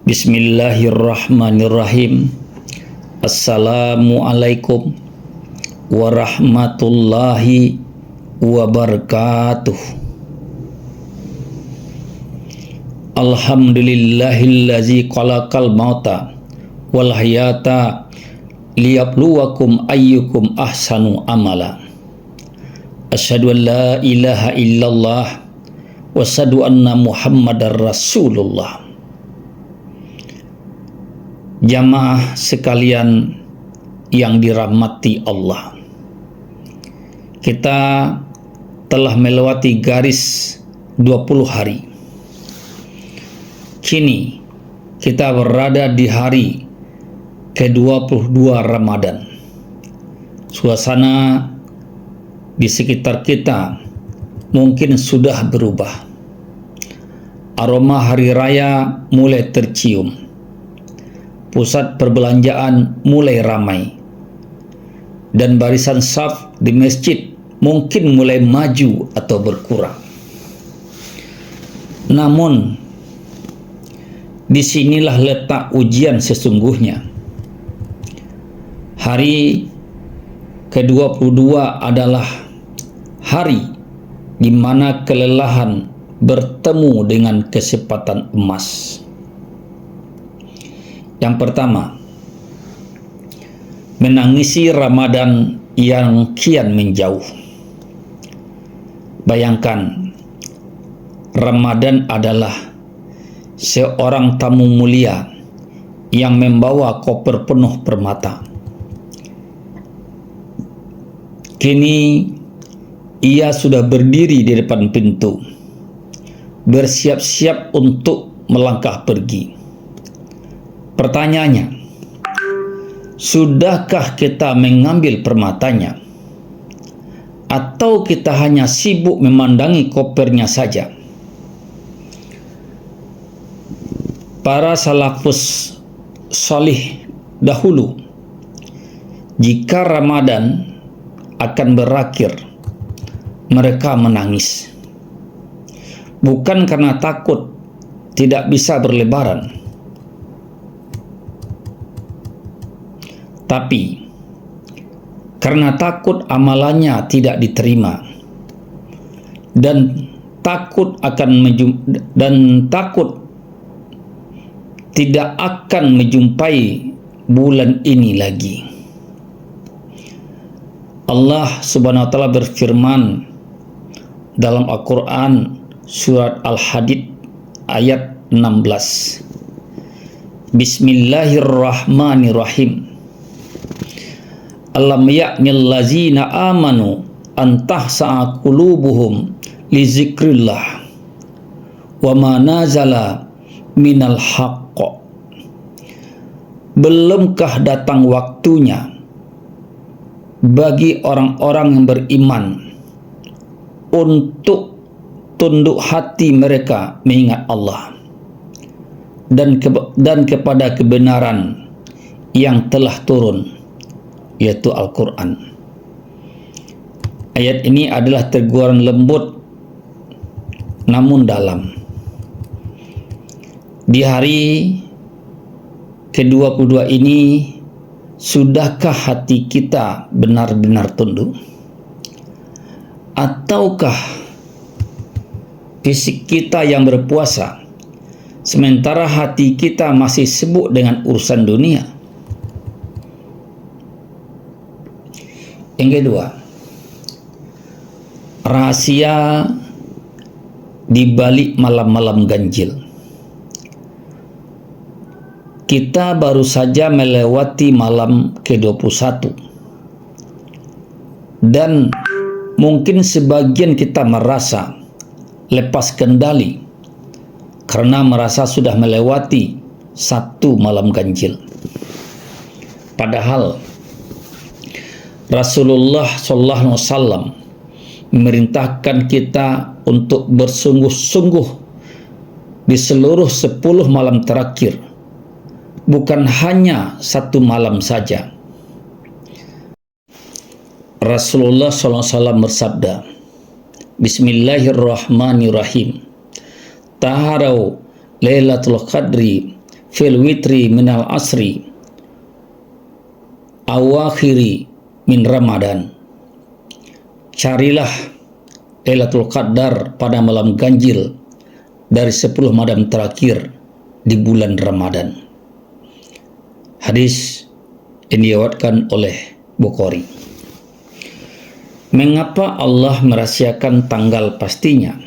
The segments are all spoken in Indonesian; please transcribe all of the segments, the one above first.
Bismillahirrahmanirrahim. Assalamualaikum warahmatullahi wabarakatuh. Alhamdulillahillazi khalaqal mauta wal hayata liyabluwakum ayyukum ahsanu amala. Asyhadu an la ilaha illallah wa asyhadu anna Muhammadar Rasulullah. Jamaah sekalian yang dirahmati Allah, kita telah melewati garis 20 hari. Kini kita berada di hari ke-22 Ramadan. Suasana di sekitar kita mungkin sudah berubah. Aroma hari raya mulai tercium. Pusat perbelanjaan mulai ramai, dan barisan saf di masjid mungkin mulai maju atau berkurang. Namun, disinilah letak ujian sesungguhnya. Hari ke-22 adalah hari di mana kelelahan bertemu dengan kesempatan emas. Yang pertama, menangisi Ramadan yang kian menjauh. Bayangkan, Ramadan adalah seorang tamu mulia yang membawa koper penuh permata. Kini ia sudah berdiri di depan pintu, bersiap-siap untuk melangkah pergi. Pertanyaannya, sudahkah kita mengambil permatanya? Atau kita hanya sibuk memandangi kopernya saja? Para salafus salih dahulu, jika Ramadan akan berakhir, mereka menangis. Bukan karena takut tidak bisa berlebaran, tapi karena takut amalannya tidak diterima, dan takut tidak akan menjumpai bulan ini lagi. Allah Subhanahu wa taala berfirman dalam Al-Qur'an surat Al-Hadid ayat 16. Bismillahirrahmanirrahim. Alam ya'nil lazina amanu an tahsa'a qulubuhum li zikrillah wa ma nazala minal haqq. Belumkah datang waktunya bagi orang-orang yang beriman untuk tunduk hati mereka mengingat Allah dan kepada kebenaran yang telah turun, yaitu Al-Quran. Ayat ini adalah teguran lembut namun dalam. Di hari ke-22 ini, sudahkah hati kita benar-benar tunduk? Ataukah fisik kita yang berpuasa, sementara hati kita masih sibuk dengan urusan dunia? Yang kedua, rahasia di balik malam-malam ganjil. Kita baru saja melewati malam ke-21, dan mungkin sebagian kita merasa lepas kendali karena merasa sudah melewati satu malam ganjil. Padahal Rasulullah SAW memerintahkan kita untuk bersungguh-sungguh di seluruh 10 malam terakhir, bukan hanya satu malam saja. Rasulullah SAW bersabda, Bismillahirrahmanirrahim. Taharau Lailatul Qadri fil witri minal asri awakhiri min Ramadan. Carilah Lailatul Qadar pada malam ganjil dari 10 malam terakhir di bulan Ramadan. Hadis yang diriwayatkan oleh Bukhari. Mengapa Allah merahasiakan tanggal pastinya?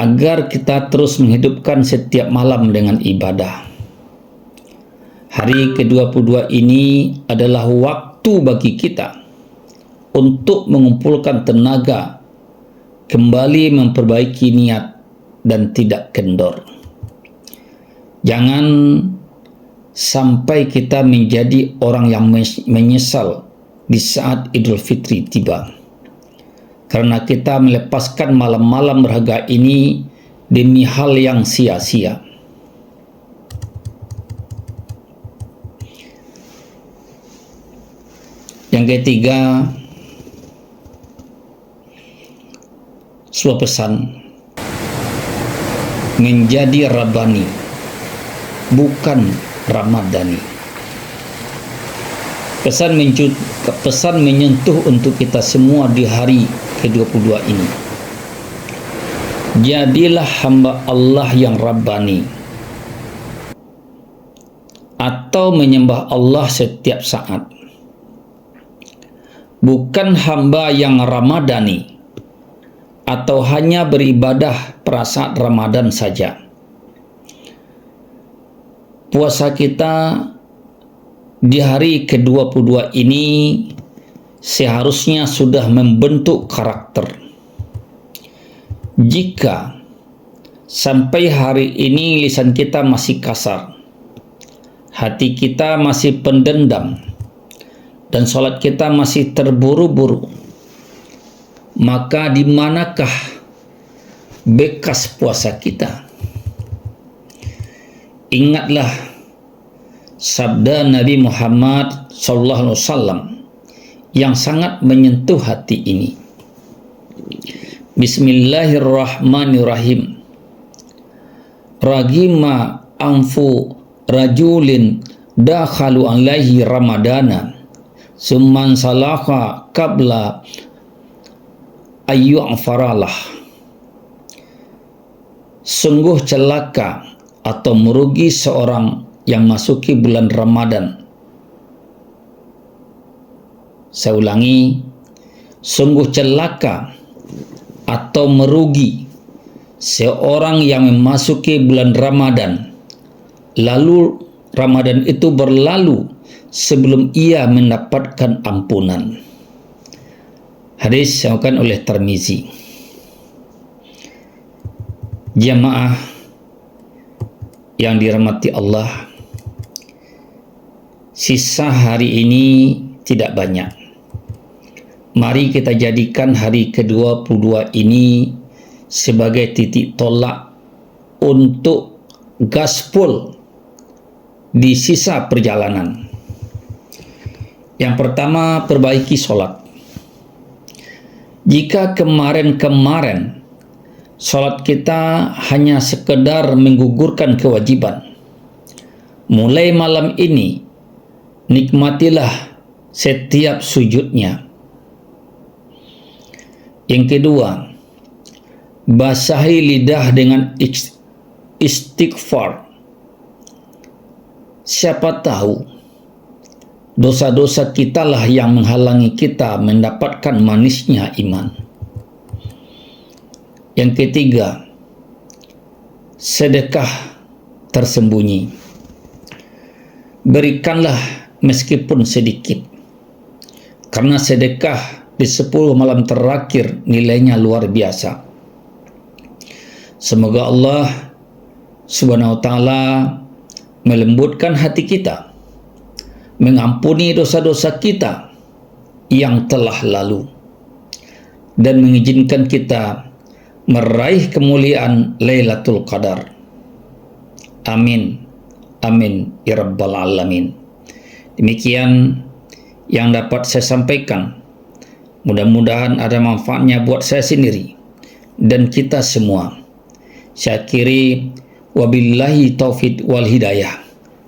Agar kita terus menghidupkan setiap malam dengan ibadah. Hari ke-22 ini adalah waktu bagi kita untuk mengumpulkan tenaga, kembali memperbaiki niat dan tidak kendor. Jangan sampai kita menjadi orang yang menyesal di saat Idul Fitri tiba, karena kita melepaskan malam-malam berharga ini demi hal yang sia-sia. Yang ketiga, sebuah pesan menjadi Rabbani, bukan Ramadhani. Pesan menyentuh untuk kita semua di hari ke-22 ini. Jadilah hamba Allah yang Rabbani, atau menyembah Allah setiap saat. Bukan hamba yang Ramadhani, atau hanya beribadah pada saat Ramadan saja. Puasa kita di hari ke-22 ini seharusnya sudah membentuk karakter. Jika sampai hari ini lisan kita masih kasar, hati kita masih pendendam, dan sholat kita masih terburu-buru, maka di manakah bekas puasa kita? Ingatlah sabda Nabi Muhammad SAW yang sangat menyentuh hati ini. Bismillahirrahmanirrahim. Ragima anfu rajulin dakhalu alaihi ramadana summan salaka qabla ayyu'faralah. Sungguh celaka atau merugi seorang yang masuki bulan Ramadan. Saya ulangi, sungguh celaka atau merugi seorang yang memasuki bulan Ramadan, lalu Ramadan itu berlalu sebelum ia mendapatkan ampunan. Hadis diriwayatkan oleh Tirmizi. Jamaah yang dirahmati Allah, sisa hari ini tidak banyak. Mari kita jadikan hari ke-22 ini sebagai titik tolak untuk gaspol di sisa perjalanan. Yang pertama, perbaiki sholat. Jika kemarin-kemarin sholat kita hanya sekedar menggugurkan kewajiban, mulai malam ini nikmatilah setiap sujudnya. Yang kedua, basahi lidah dengan istighfar. Siapa tahu dosa-dosa kitalah yang menghalangi kita mendapatkan manisnya iman. Yang ketiga, sedekah tersembunyi. Berikanlah meskipun sedikit, karena sedekah di 10 malam terakhir nilainya luar biasa. Semoga Allah Subhanahu wa ta'ala melembutkan hati kita, mengampuni dosa-dosa kita yang telah lalu, dan mengizinkan kita meraih kemuliaan Lailatul Qadar. Amin. Amin ya rabbal alamin. Demikian yang dapat saya sampaikan. Mudah-mudahan ada manfaatnya buat saya sendiri dan kita semua. Saya akhiri, Wabillahi taufiq wal hidayah.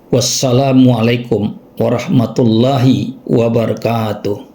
Wassalamualaikum warahmatullahi wabarakatuh.